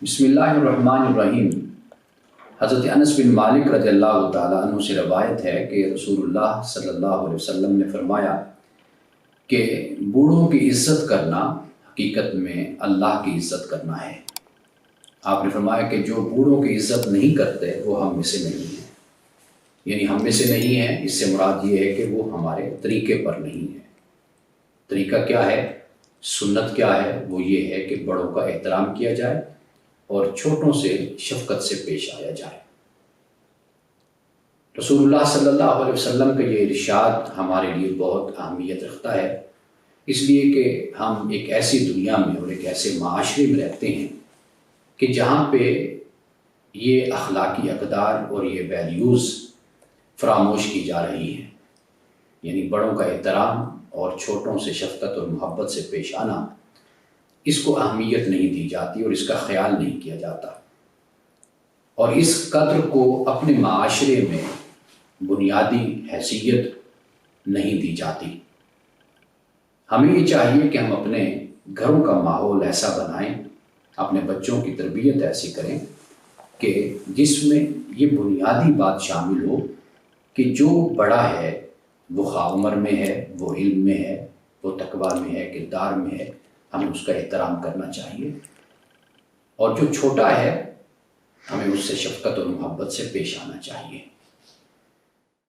بسم اللہ الرحمن الرحیم۔ حضرت انس بن مالک رضی اللہ تعالیٰ عنہ سے روایت ہے کہ رسول اللہ صلی اللہ علیہ وسلم نے فرمایا کہ بوڑھوں کی عزت کرنا حقیقت میں اللہ کی عزت کرنا ہے۔ آپ نے فرمایا کہ جو بوڑھوں کی عزت نہیں کرتے وہ ہم میں سے نہیں ہیں، یعنی ہم میں سے نہیں ہیں، اس سے مراد یہ ہے کہ وہ ہمارے طریقے پر نہیں ہے۔ طریقہ کیا ہے، سنت کیا ہے؟ وہ یہ ہے کہ بڑوں کا احترام کیا جائے اور چھوٹوں سے شفقت سے پیش آیا جائے۔ رسول اللہ صلی اللہ علیہ وسلم کا یہ ارشاد ہمارے لیے بہت اہمیت رکھتا ہے، اس لیے کہ ہم ایک ایسی دنیا میں اور ایک ایسے معاشرے میں رہتے ہیں کہ جہاں پہ یہ اخلاقی اقدار اور یہ ویلیوز فراموش کی جا رہی ہیں، یعنی بڑوں کا احترام اور چھوٹوں سے شفقت اور محبت سے پیش آنا، اس کو اہمیت نہیں دی جاتی اور اس کا خیال نہیں کیا جاتا، اور اس قدر کو اپنے معاشرے میں بنیادی حیثیت نہیں دی جاتی۔ ہمیں یہ چاہیے کہ ہم اپنے گھروں کا ماحول ایسا بنائیں، اپنے بچوں کی تربیت ایسی کریں کہ جس میں یہ بنیادی بات شامل ہو کہ جو بڑا ہے وہ خواہ عمر میں ہے، وہ علم میں ہے، وہ تقویٰ میں ہے، کردار میں ہے، ہمیں اس کا احترام کرنا چاہیے، اور جو چھوٹا ہے ہمیں اس سے شفقت اور محبت سے پیش آنا چاہیے۔